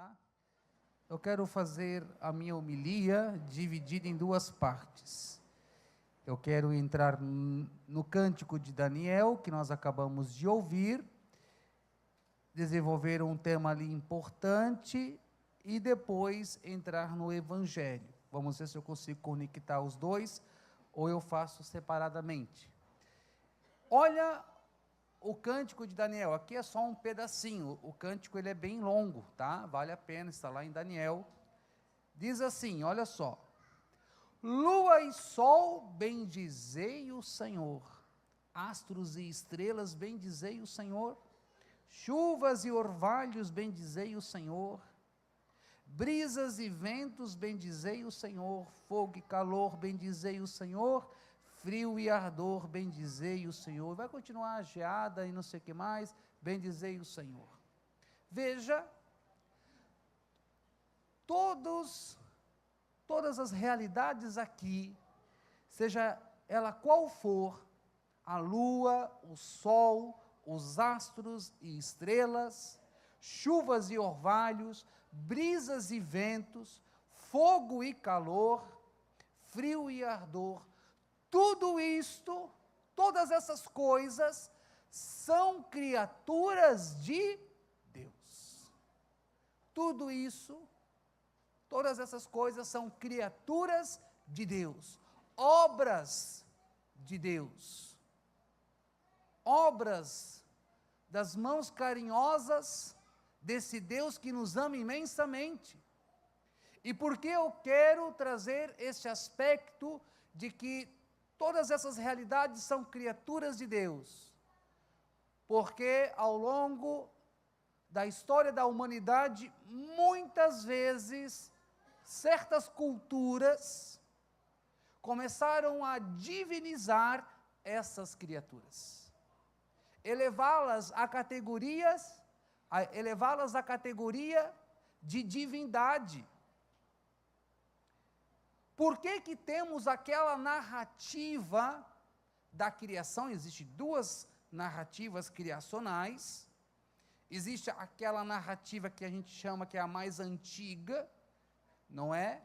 tá? Eu quero fazer a minha homilia dividida em duas partes. Eu quero entrar no Cântico de Daniel, que nós acabamos de ouvir, desenvolver um tema ali importante e depois entrar no Evangelho. Vamos ver se eu consigo conectar os dois ou eu faço separadamente. Olha o Cântico de Daniel, aqui é só um pedacinho, o cântico ele é bem longo, tá? Vale a pena, está lá em Daniel. Diz assim, olha só: lua e sol, bendizei o Senhor, astros e estrelas, bendizei o Senhor, chuvas e orvalhos, bendizei o Senhor, brisas e ventos, bendizei o Senhor, fogo e calor, bendizei o Senhor, frio e ardor, bendizei o Senhor. Vai continuar a geada e não sei o que mais, bendizei o Senhor. Veja, todas as realidades aqui, seja ela qual for, a lua, o sol, os astros e estrelas, chuvas e orvalhos, brisas e ventos, fogo e calor, frio e ardor, tudo isto, todas essas coisas, são criaturas de Deus. Tudo isso, todas essas coisas são criaturas de Deus, obras de Deus, obras das mãos carinhosas desse Deus que nos ama imensamente. E por que eu quero trazer este aspecto de que todas essas realidades são criaturas de Deus? Porque ao longo da história da humanidade, muitas vezes, certas culturas começaram a divinizar essas criaturas, elevá-las a categoria de divindade. Por que temos aquela narrativa da criação? Existem duas narrativas criacionais. Existe aquela narrativa que a gente chama que é a mais antiga, não é?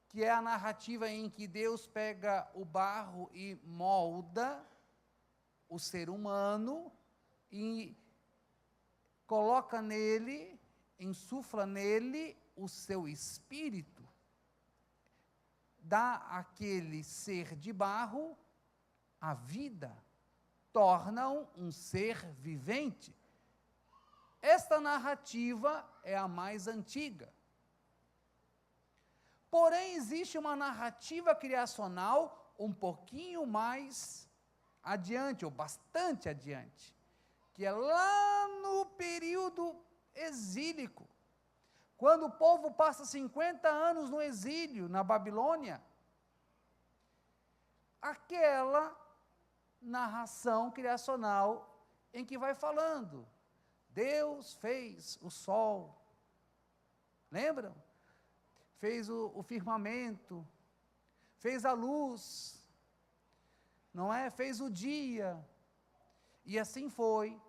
Que é a narrativa em que Deus pega o barro e molda o ser humano e coloca nele, insufla nele o seu espírito, dá àquele ser de barro a vida, torna-o um ser vivente. Esta narrativa é a mais antiga. Porém, existe uma narrativa criacional um pouquinho mais adiante, ou bastante adiante, que é lá no período exílico, quando o povo passa 50 anos no exílio, na Babilônia. Aquela narração criacional em que vai falando, Deus fez o sol, lembram? Fez o firmamento, fez a luz, não é? Fez o dia, e assim foi,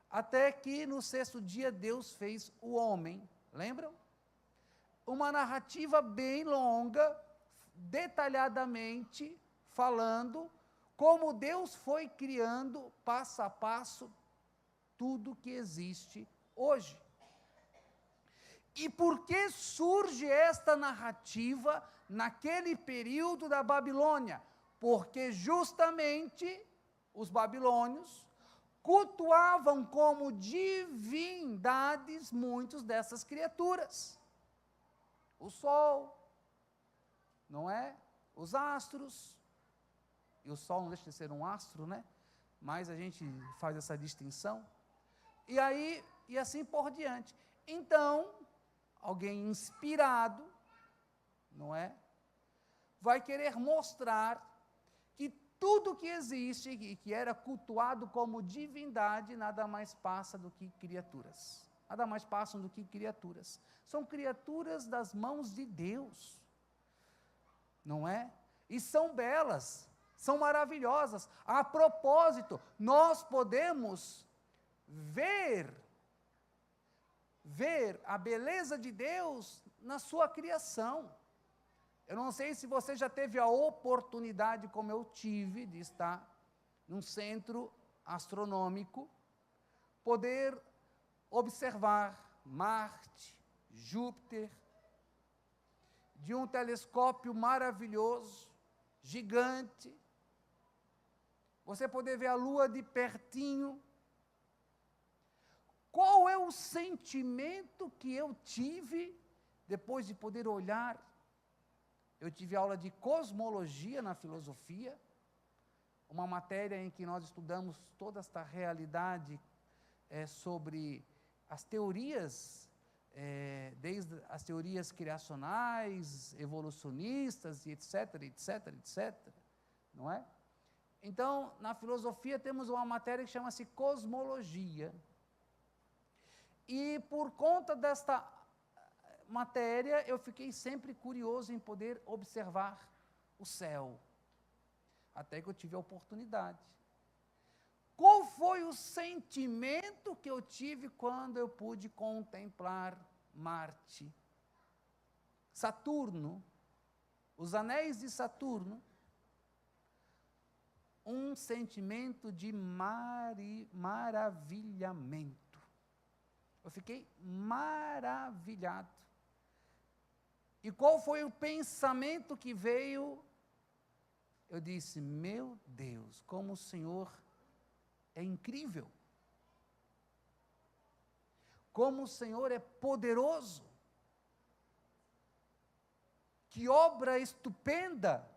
até que no sexto dia Deus fez o homem, lembram? Uma narrativa bem longa, detalhadamente falando como Deus foi criando passo a passo tudo que existe hoje. E por que surge esta narrativa naquele período da Babilônia? Porque justamente os babilônios cultuavam como divindades muitas dessas criaturas. O sol, não é? Os astros, e o sol não deixa de ser um astro, né? Mas a gente faz essa distinção. E aí, e assim por diante. Então, alguém inspirado, não é? Vai querer mostrar que tudo que existe e que era cultuado como divindade, nada mais passa do que criaturas. Nada mais passam do que criaturas. São criaturas das mãos de Deus, não é? E são belas, são maravilhosas. A propósito, nós podemos ver ver a beleza de Deus na sua criação. Eu não sei se você já teve a oportunidade, como eu tive, de estar num centro astronômico, poder observar Marte, Júpiter, de um telescópio maravilhoso, gigante, você poder ver a Lua de pertinho. Qual é o sentimento que eu tive depois de poder olhar? Eu tive aula de cosmologia na filosofia, uma matéria em que nós estudamos toda esta realidade sobre as teorias, desde as teorias criacionais, evolucionistas, e etc, etc, etc, não é? Então, na filosofia temos uma matéria que chama-se cosmologia. E por conta desta matéria, eu fiquei sempre curioso em poder observar o céu, até que eu tive a oportunidade. Qual foi o sentimento que eu tive quando eu pude contemplar Marte, Saturno, os anéis de Saturno? Um sentimento de maravilhamento. Eu fiquei maravilhado. E qual foi o pensamento que veio? Eu disse, meu Deus, como o Senhor é incrível. Como o Senhor é poderoso. Que obra estupenda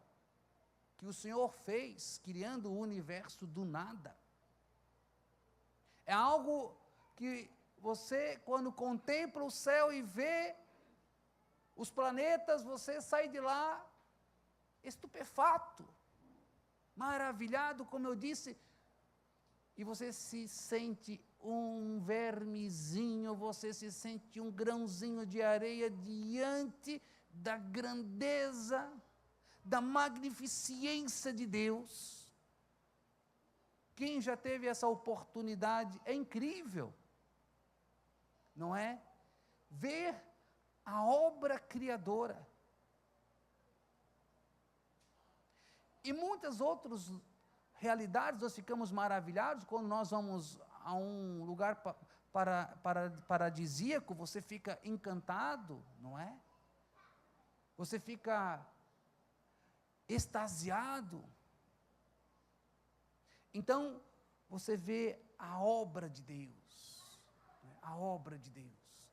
que o Senhor fez, criando o universo do nada. É algo que você, quando contempla o céu e vê os planetas, você sai de lá estupefato, maravilhado, como eu disse, e você se sente um vermezinho, você se sente um grãozinho de areia diante da grandeza, da magnificência de Deus. Quem já teve essa oportunidade, é incrível, não é? Ver a obra criadora. E muitas outras realidades, nós ficamos maravilhados quando nós vamos a um lugar paradisíaco, você fica encantado, não é? Você fica extasiado. Então, você vê a obra de Deus, né? A obra de Deus.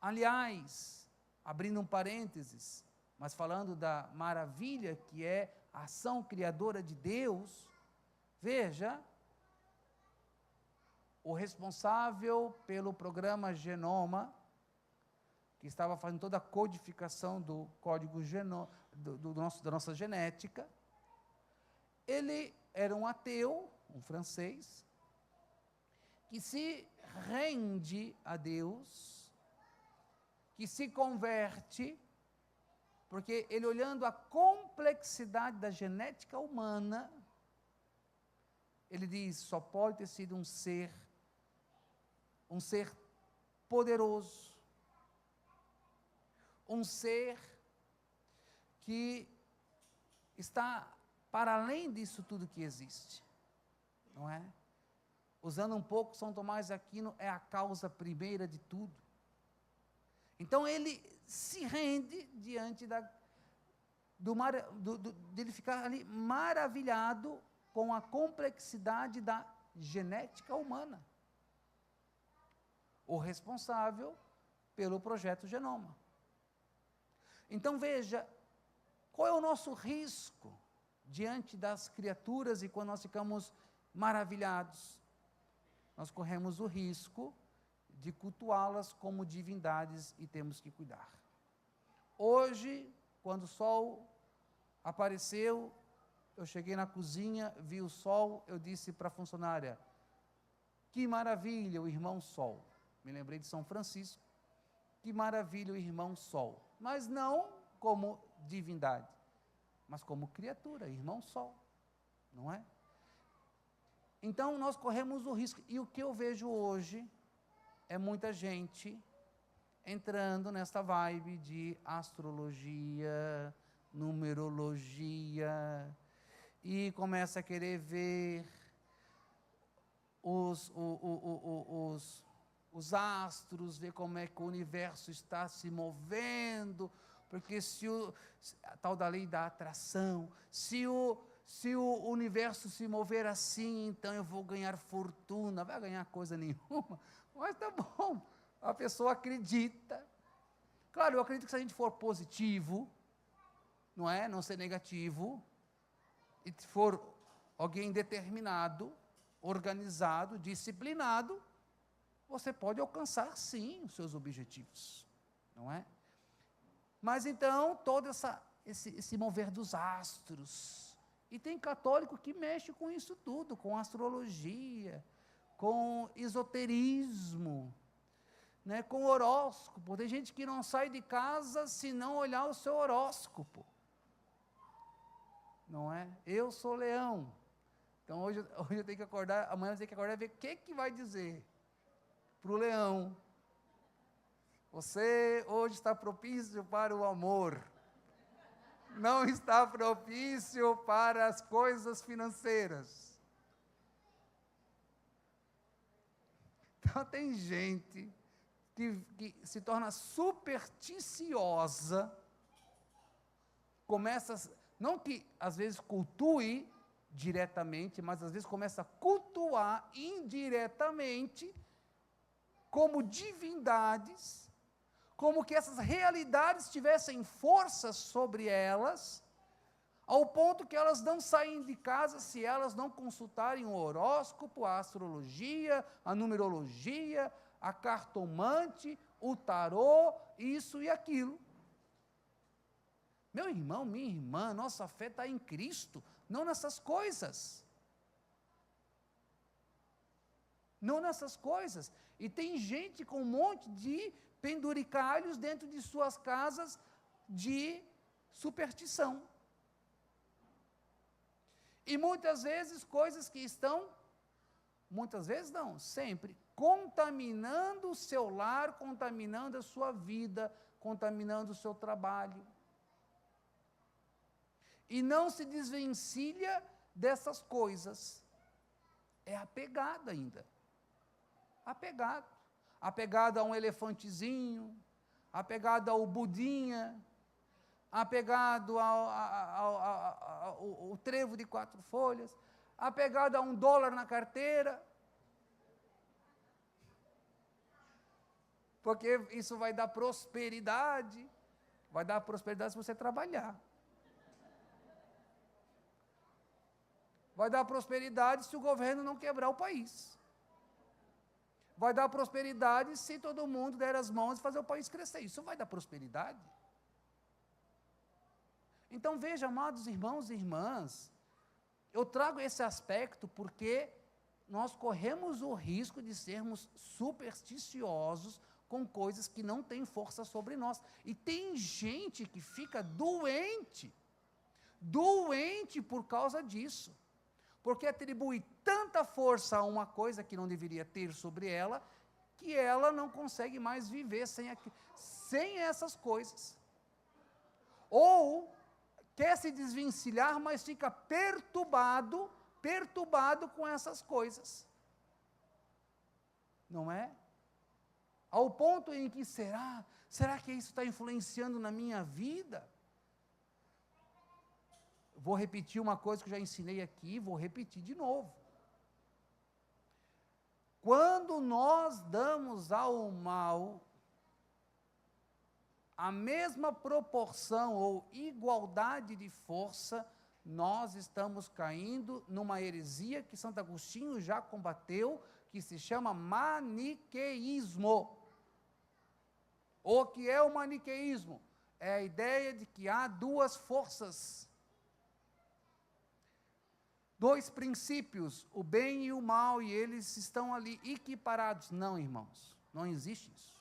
Aliás, abrindo um parênteses, mas falando da maravilha que é a ação criadora de Deus, veja, o responsável pelo programa Genoma, que estava fazendo toda a codificação do código da nossa genética, ele era um ateu, um francês, que se rende a Deus, que se converte, porque ele, olhando a complexidade da genética humana, ele diz, só pode ter sido um ser poderoso, um ser que está para além disso tudo que existe, não é? Usando um pouco São Tomás de Aquino, é a causa primeira de tudo. Então ele se rende diante de ele ficar ali maravilhado com a complexidade da genética humana. O responsável pelo projeto Genoma. Então veja, qual é o nosso risco diante das criaturas e quando nós ficamos maravilhados? Nós corremos o risco de cultuá-las como divindades e temos que cuidar. Hoje, quando o sol apareceu, eu cheguei na cozinha, vi o sol, eu disse para a funcionária, que maravilha o irmão sol. Me lembrei de São Francisco, que maravilha o irmão sol. Mas não como divindade, mas como criatura, irmão sol, não é? Então, nós corremos o risco. E o que eu vejo hoje é muita gente entrando nessa vibe de astrologia, numerologia, e começa a querer ver os astros, ver como é que o universo está se movendo, porque a tal da lei da atração, se o universo se mover assim, então eu vou ganhar fortuna. Vai ganhar coisa nenhuma, mas tá bom, a pessoa acredita. Claro, eu acredito que se a gente for positivo, não ser negativo, e for alguém determinado, organizado, disciplinado, você pode alcançar sim os seus objetivos, não é? Mas então, todo esse mover dos astros, e tem católico que mexe com isso tudo, com astrologia, com esoterismo, né, com horóscopo. Tem gente que não sai de casa se não olhar o seu horóscopo, não é? Eu sou leão, então hoje eu tenho que acordar, amanhã eu tenho que acordar e ver o que vai dizer para o leão. Você hoje está propício para o amor, não está propício para as coisas financeiras. Então tem gente que se torna supersticiosa, começa, não que às vezes cultue diretamente, mas às vezes começa a cultuar indiretamente, como divindades, como que essas realidades tivessem força sobre elas, ao ponto que elas não saem de casa se elas não consultarem o horóscopo, a astrologia, a numerologia, a cartomante, o tarô, isso e aquilo. Meu irmão, minha irmã, nossa fé está em Cristo, não nessas coisas. Não nessas coisas. E tem gente com um monte de penduricalhos dentro de suas casas de superstição. E muitas vezes coisas que estão, muitas vezes não, sempre, contaminando o seu lar, contaminando a sua vida, contaminando o seu trabalho. E não se desvencilha dessas coisas. É apegado ainda. Apegado a um elefantezinho, apegado ao Budinha, apegado ao trevo de 4 folhas, apegado a $1 na carteira, porque isso vai dar prosperidade se você trabalhar. Vai dar prosperidade se o governo não quebrar o país. Vai dar prosperidade se todo mundo der as mãos e fazer o país crescer. Isso vai dar prosperidade. Então veja, amados irmãos e irmãs, eu trago esse aspecto porque nós corremos o risco de sermos supersticiosos com coisas que não têm força sobre nós. E tem gente que fica doente por causa disso. Porque atribui tanta força a uma coisa que não deveria ter sobre ela, que ela não consegue mais viver sem essas coisas. Ou quer se desvencilhar, mas fica perturbado com essas coisas. Não é? Ao ponto em que será que isso está influenciando na minha vida? Vou repetir uma coisa que eu já ensinei aqui, vou repetir de novo. Quando nós damos ao mal a mesma proporção ou igualdade de força, nós estamos caindo numa heresia que Santo Agostinho já combateu, que se chama maniqueísmo. O que é o maniqueísmo? É a ideia de que há 2 forças. 2 princípios, o bem e o mal, e eles estão ali equiparados. Não, irmãos, não existe isso.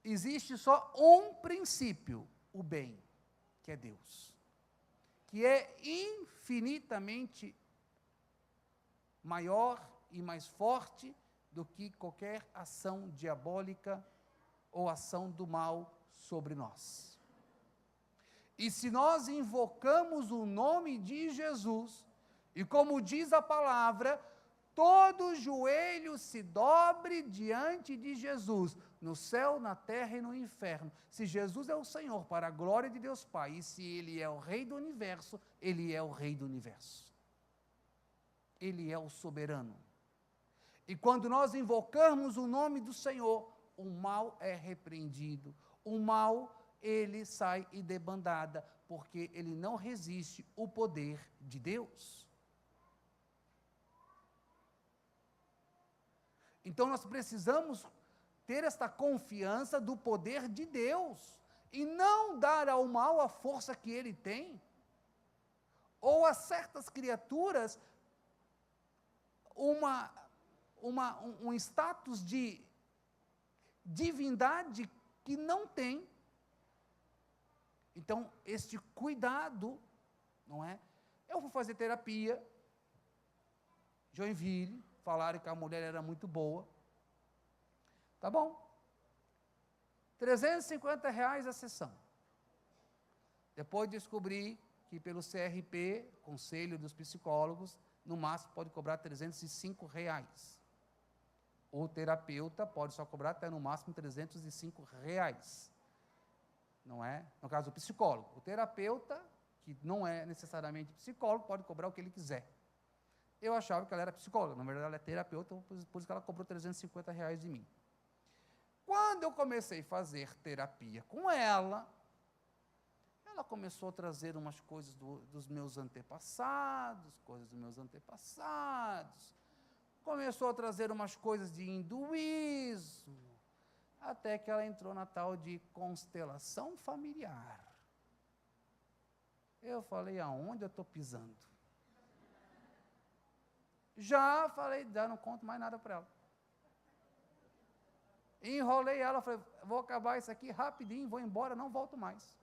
Existe só um princípio, o bem, que é Deus, que é infinitamente maior e mais forte do que qualquer ação diabólica ou ação do mal sobre nós. E se nós invocamos o nome de Jesus, e como diz a palavra, todo joelho se dobre diante de Jesus, no céu, na terra e no inferno. Se Jesus é o Senhor, para a glória de Deus Pai, e se Ele é o Rei do Universo, Ele é o Rei do Universo. Ele é o soberano. E quando nós invocamos o nome do Senhor, o mal é repreendido. O mal, ele sai e debandada, porque ele não resiste o poder de Deus. Então nós precisamos ter esta confiança do poder de Deus, e não dar ao mal a força que ele tem, ou a certas criaturas um status de divindade que não tem. Então, este cuidado, não é? Eu fui fazer terapia, Joinville, falaram que a mulher era muito boa. Tá bom. R$ 350 a sessão. Depois descobri que pelo CRP, Conselho dos Psicólogos, no máximo pode cobrar R$ 305. O terapeuta pode só cobrar até no máximo R$ 305. Não é? No caso, o psicólogo. O terapeuta, que não é necessariamente psicólogo, pode cobrar o que ele quiser. Eu achava que ela era psicóloga, na verdade ela é terapeuta, por isso que ela cobrou R$ 350 de mim. Quando eu comecei a fazer terapia com ela começou a trazer umas coisas dos meus antepassados, começou a trazer umas coisas de hinduísmo, até que ela entrou na tal de constelação familiar. Eu falei, aonde eu estou pisando? Já não conto mais nada para ela. Enrolei ela, falei, vou acabar isso aqui rapidinho, vou embora, não volto mais.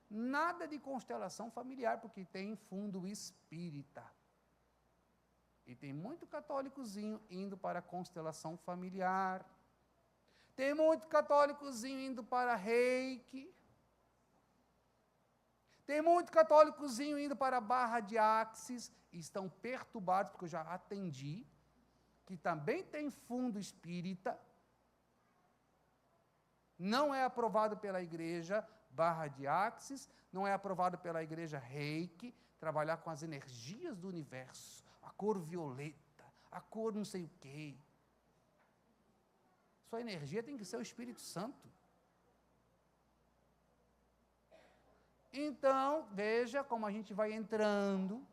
Nada de constelação familiar, porque tem fundo espírita. E tem muito católicozinho indo para a constelação familiar. Tem muito católicozinho indo para reiki. Tem muito católicozinho indo para a barra de Axis. E estão perturbados, porque eu já atendi, que também tem fundo espírita. Não é aprovado pela igreja barra de Axis, não é aprovado pela igreja reiki, trabalhar com as energias do universo, a cor violeta, a cor não sei o quê. Sua energia tem que ser o Espírito Santo. Então, veja como a gente vai entrando,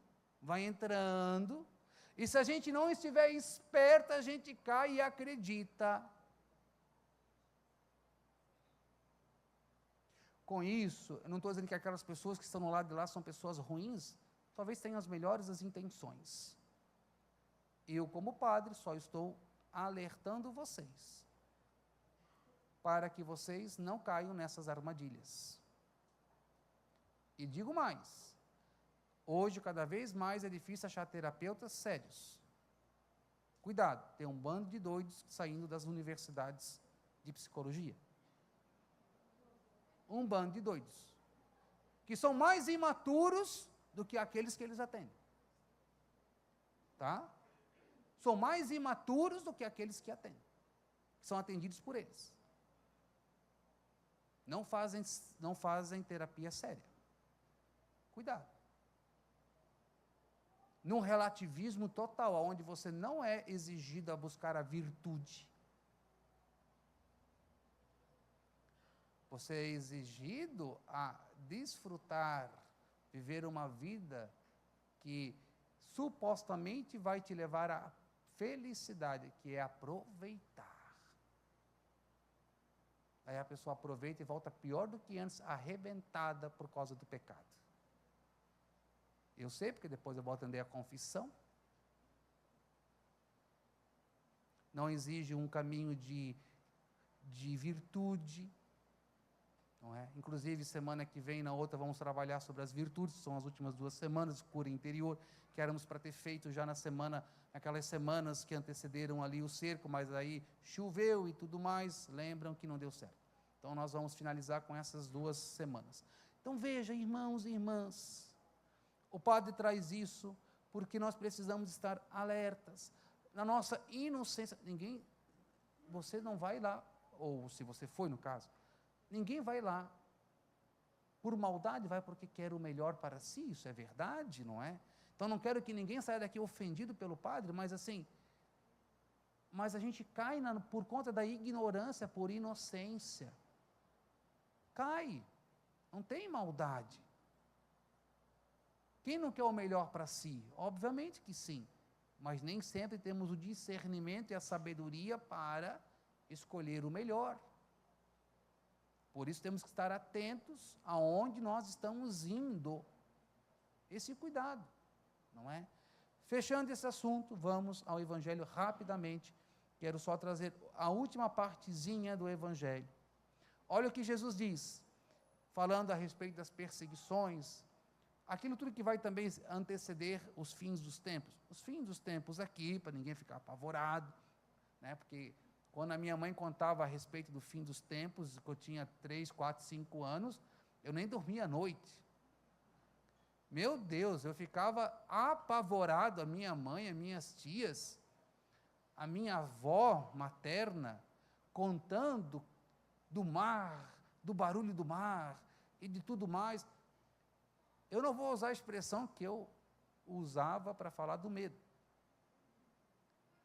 e se a gente não estiver esperta, a gente cai e acredita. Com isso, eu não estou dizendo que aquelas pessoas que estão no lado de lá são pessoas ruins, talvez tenham as melhores das intenções. Eu, como padre, só estou alertando vocês, para que vocês não caiam nessas armadilhas. E digo mais, hoje cada vez mais é difícil achar terapeutas sérios. Cuidado, tem um bando de doidos saindo das universidades de psicologia. Um bando de doidos, que são mais imaturos do que aqueles que eles atendem. Tá? São mais imaturos do que aqueles que atendem. São atendidos por eles. Não fazem terapia séria. Cuidado. Num relativismo total, onde você não é exigido a buscar a virtude. Você é exigido a desfrutar, viver uma vida que supostamente vai te levar à felicidade, que é aproveitar. Aí a pessoa aproveita e volta pior do que antes, arrebentada por causa do pecado. Eu sei, porque depois eu vou atender a confissão. Não exige um caminho de virtude. não é? Inclusive, semana que vem, na outra, vamos trabalhar sobre as virtudes, são as últimas 2 semanas de cura interior, que éramos para ter feito já naquelas semanas que antecederam ali o cerco, mas aí choveu e tudo mais, lembram que não deu certo. Então, nós vamos finalizar com essas 2 semanas. Então, veja, irmãos e irmãs, o padre traz isso porque nós precisamos estar alertas. Na nossa inocência, você não vai lá, ou se você foi no caso, ninguém vai lá por maldade, vai porque quer o melhor para si, isso é verdade, não é? Então não quero que ninguém saia daqui ofendido pelo padre, mas assim, mas a gente cai por conta da ignorância, por inocência. Cai, não tem maldade. Quem não quer o melhor para si? Obviamente que sim, mas nem sempre temos o discernimento e a sabedoria para escolher o melhor. Por isso temos que estar atentos aonde nós estamos indo. Esse cuidado, não é? Fechando esse assunto, vamos ao Evangelho rapidamente. Quero só trazer a última partezinha do Evangelho. Olha o que Jesus diz, falando a respeito das perseguições, aquilo tudo que vai também anteceder os fins dos tempos. Os fins dos tempos aqui, para ninguém ficar apavorado, né? Porque quando a minha mãe contava a respeito do fim dos tempos, que eu tinha 3, 4, 5 anos, eu nem dormia à noite. Meu Deus, eu ficava apavorado, a minha mãe, as minhas tias, a minha avó materna, contando do mar, do barulho do mar e de tudo mais. Eu não vou usar a expressão que eu usava para falar do medo.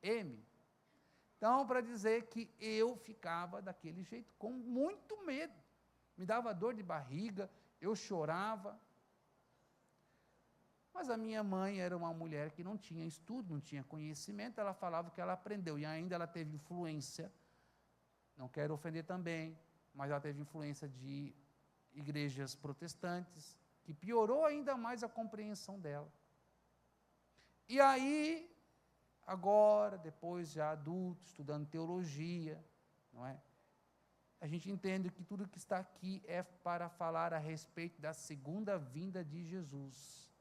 Então, para dizer que eu ficava daquele jeito, com muito medo. Me dava dor de barriga, eu chorava. Mas a minha mãe era uma mulher que não tinha estudo, não tinha conhecimento, ela falava o que ela aprendeu, e ainda ela teve influência, não quero ofender também, mas ela teve influência de igrejas protestantes, que piorou ainda mais a compreensão dela. E aí, agora, depois já adulto, estudando teologia, não é? A gente entende que tudo que está aqui é para falar a respeito da segunda vinda de Jesus,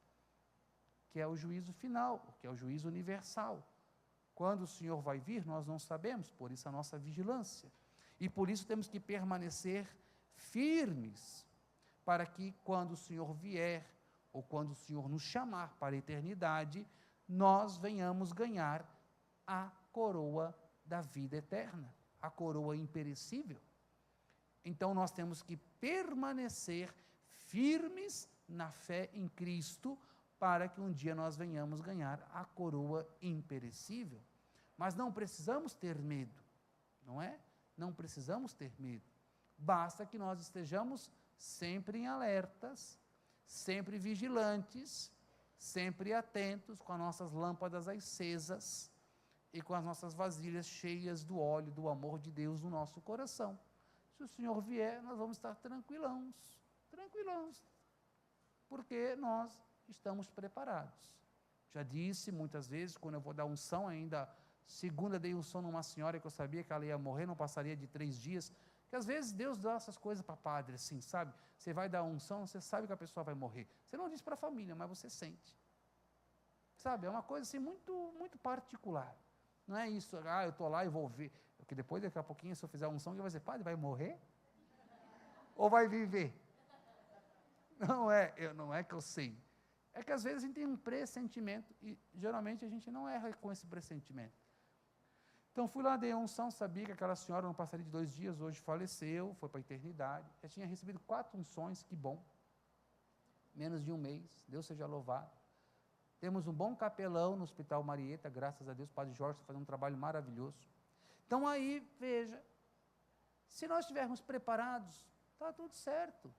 que é o juízo final, que é o juízo universal. Quando o Senhor vai vir, nós não sabemos, por isso a nossa vigilância. E por isso temos que permanecer firmes, para que quando o Senhor vier, ou quando o Senhor nos chamar para a eternidade, nós venhamos ganhar a coroa da vida eterna, a coroa imperecível. Então nós temos que permanecer firmes na fé em Cristo, para que um dia nós venhamos ganhar a coroa imperecível. Mas não precisamos ter medo, não é? Não precisamos ter medo. Basta que nós estejamos sempre em alertas, sempre vigilantes, sempre atentos, com as nossas lâmpadas acesas e com as nossas vasilhas cheias do óleo, do amor de Deus no nosso coração. Se o Senhor vier, nós vamos estar tranquilões, porque nós estamos preparados. Já disse muitas vezes, quando eu vou dar unção, ainda segunda dei unção numa senhora que eu sabia que ela ia morrer, não passaria de 3 dias, que às vezes Deus dá essas coisas para padre, assim, sabe? Você vai dar unção, você sabe que a pessoa vai morrer. Você não diz para a família, mas você sente. Sabe, é uma coisa assim muito, muito particular. Não é isso, eu estou lá e vou ver, porque depois, daqui a pouquinho, se eu fizer unção, eu vou dizer, padre, vai morrer? Ou vai viver? Não é que eu sei. É que às vezes a gente tem um pressentimento, e geralmente a gente não erra com esse pressentimento. Então fui lá, dei a unção, sabia que aquela senhora não passaria de 2 dias, hoje faleceu, foi para a eternidade. Já tinha recebido 4 unções, que bom. Menos de 1 mês, Deus seja louvado. Temos um bom capelão no Hospital Marieta, graças a Deus, o Padre Jorge está fazendo um trabalho maravilhoso. Então aí, veja, se nós estivermos preparados, está tudo certo.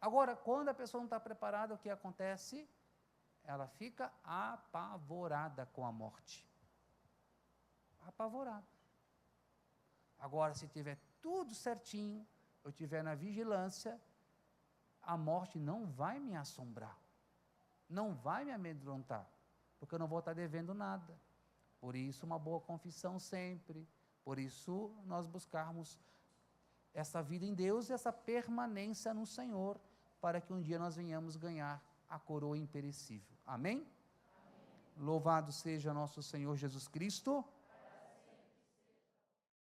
Agora, quando a pessoa não está preparada, o que acontece? Ela fica apavorada com a morte. Apavorada. Agora, se tiver tudo certinho, eu estiver na vigilância, a morte não vai me assombrar, não vai me amedrontar, porque eu não vou estar devendo nada. Por isso, uma boa confissão sempre, por isso nós buscarmos essa vida em Deus e essa permanência no Senhor, para que um dia nós venhamos ganhar a coroa imperecível. Amém? Amém. Louvado seja nosso Senhor Jesus Cristo.